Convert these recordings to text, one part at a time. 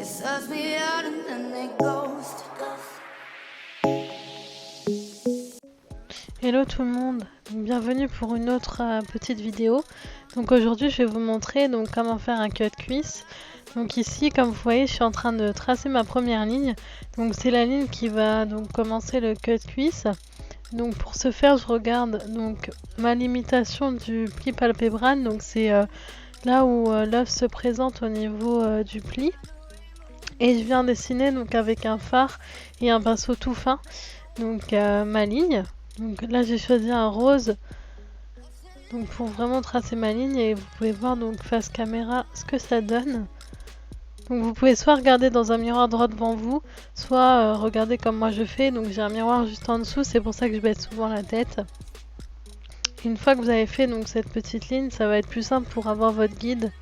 They suss me out and then they ghost. Hello tout le monde, donc bienvenue pour une autre petite vidéo. Donc aujourd'hui je vais vous montrer donc comment faire un cut cuisse. Donc ici comme vous voyez je suis en train de tracer ma première ligne. Donc c'est la ligne qui va donc commencer le cut cuisse. Donc pour ce faire je regarde donc ma limitation du pli palpébral. Donc c'est là où l'œuf se présente au niveau du pli. Et je viens dessiner donc avec un fard et un pinceau tout fin donc ma ligne. Donc là j'ai choisi un rose donc pour vraiment tracer ma ligne et vous pouvez voir donc face caméra ce que ça donne. Donc vous pouvez soit regarder dans un miroir droit devant vous, soit regarder comme moi je fais. Donc j'ai un miroir juste en dessous, c'est pour ça que je baisse souvent la tête. Une fois que vous avez fait donc cette petite ligne, ça va être plus simple pour avoir votre guide.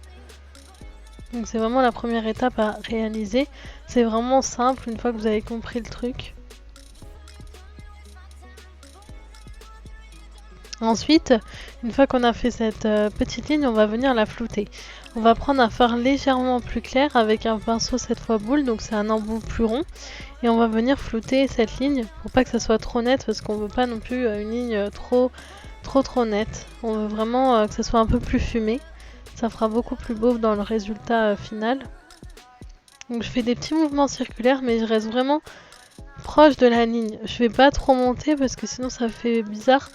Donc c'est vraiment la première étape à réaliser. C'est vraiment simple une fois que vous avez compris le truc. Ensuite, une fois qu'on a fait cette petite ligne, on va venir la flouter. On va prendre un fard légèrement plus clair avec un pinceau cette fois boule, donc c'est un embout plus rond. Et on va venir flouter cette ligne pour pas que ça soit trop net parce qu'on veut pas non plus une ligne trop nette. On veut vraiment que ça soit un peu plus fumé. Ça fera beaucoup plus beau dans le résultat final. Donc je fais des petits mouvements circulaires mais je reste vraiment proche de la ligne. Je vais pas trop monter parce que sinon ça fait bizarre.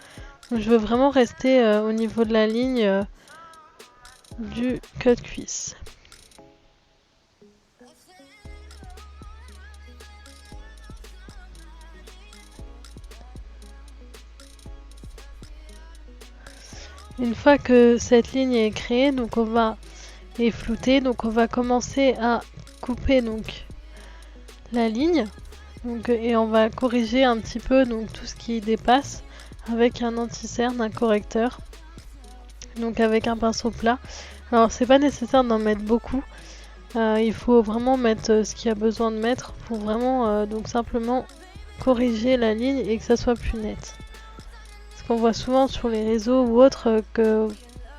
Donc je veux vraiment rester au niveau de la ligne du cut cuisse. Une fois que cette ligne est créée, donc on va et floutée, donc on va commencer à couper donc la ligne donc, et on va corriger un petit peu donc tout ce qui dépasse avec un anti-cerne, un correcteur, donc avec un pinceau plat. Alors c'est pas nécessaire d'en mettre beaucoup, il faut vraiment mettre ce qu'il y a besoin de mettre pour vraiment donc simplement corriger la ligne et que ça soit plus net. Parce qu'on voit souvent sur les réseaux ou autres que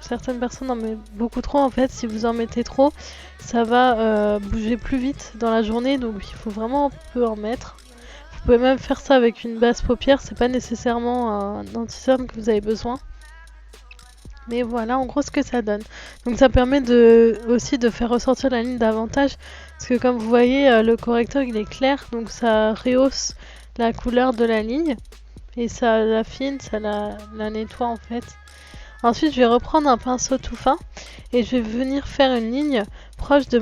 certaines personnes en mettent beaucoup trop. En fait, si vous en mettez trop, ça va bouger plus vite dans la journée, donc il faut vraiment un peu en mettre. Vous pouvez même faire ça avec une base paupière, c'est pas nécessairement un anti-cerne que vous avez besoin. Mais voilà en gros ce que ça donne. Donc ça permet aussi de faire ressortir la ligne davantage. Parce que comme vous voyez, le correcteur il est clair, donc ça rehausse la couleur de la ligne. Et ça l'affine, ça la nettoie en fait. Ensuite je vais reprendre un pinceau tout fin. Et je vais venir faire une ligne proche de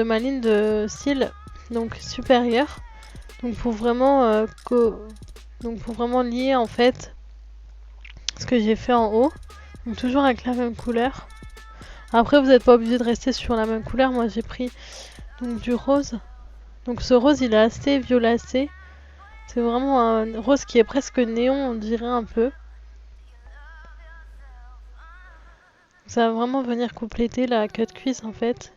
ma ligne de cils donc supérieure. Donc pour vraiment, lier en fait ce que j'ai fait en haut. Donc toujours avec la même couleur. Après vous n'êtes pas obligé de rester sur la même couleur. Moi j'ai pris donc du rose. Donc ce rose il est assez violacé. C'est vraiment un rose qui est presque néon on dirait un peu. Ça va vraiment venir compléter la cut cuisse en fait.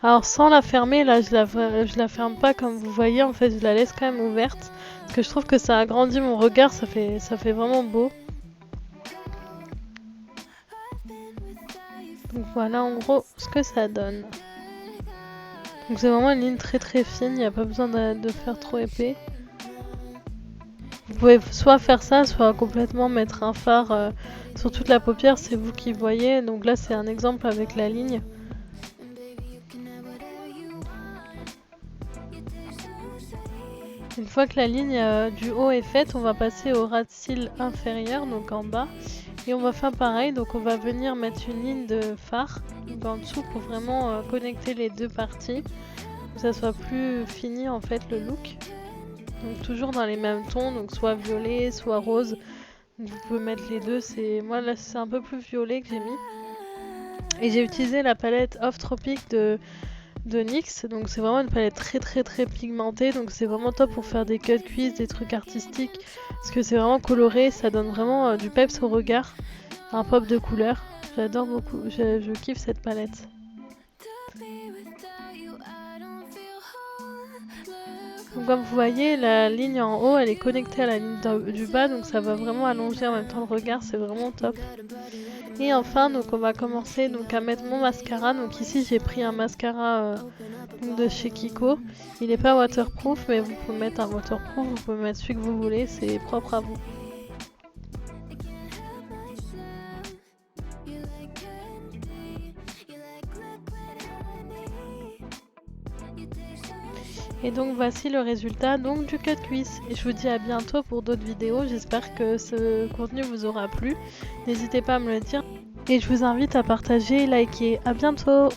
Alors sans la fermer, là je la ferme pas comme vous voyez, en fait je la laisse quand même ouverte. Parce que je trouve que ça agrandit mon regard, ça fait vraiment beau. Donc voilà en gros ce que ça donne. Donc c'est vraiment une ligne très fine, il n'y a pas besoin de faire trop épais. Vous pouvez soit faire ça, soit complètement mettre un fard sur toute la paupière, c'est vous qui voyez. Donc là c'est un exemple avec la ligne. Une fois que la ligne du haut est faite, on va passer au ras de cils inférieur, donc en bas. Et on va faire pareil, donc on va venir mettre une ligne de fard donc en dessous pour vraiment connecter les deux parties. Que ça soit plus fini en fait le look. Donc toujours dans les mêmes tons, donc soit violet, soit rose. Donc vous pouvez mettre les deux, moi là c'est un peu plus violet que j'ai mis. Et j'ai utilisé la palette Off Tropic de NYX, donc c'est vraiment une palette très pigmentée, donc c'est vraiment top pour faire des cut cuisses, des trucs artistiques, parce que c'est vraiment coloré, ça donne vraiment du peps au regard, un pop de couleur. J'adore beaucoup, je kiffe cette palette. Donc comme vous voyez, la ligne en haut, elle est connectée à la ligne du bas, donc ça va vraiment allonger en même temps le regard, c'est vraiment top. Et enfin, donc on va commencer donc à mettre mon mascara. Donc ici, j'ai pris un mascara de chez Kiko. Il n'est pas waterproof, mais vous pouvez mettre un waterproof, vous pouvez mettre celui que vous voulez, c'est propre à vous. Et donc voici le résultat donc du cut cuisse. Et je vous dis à bientôt pour d'autres vidéos. J'espère que ce contenu vous aura plu. N'hésitez pas à me le dire. Et je vous invite à partager et liker. À bientôt!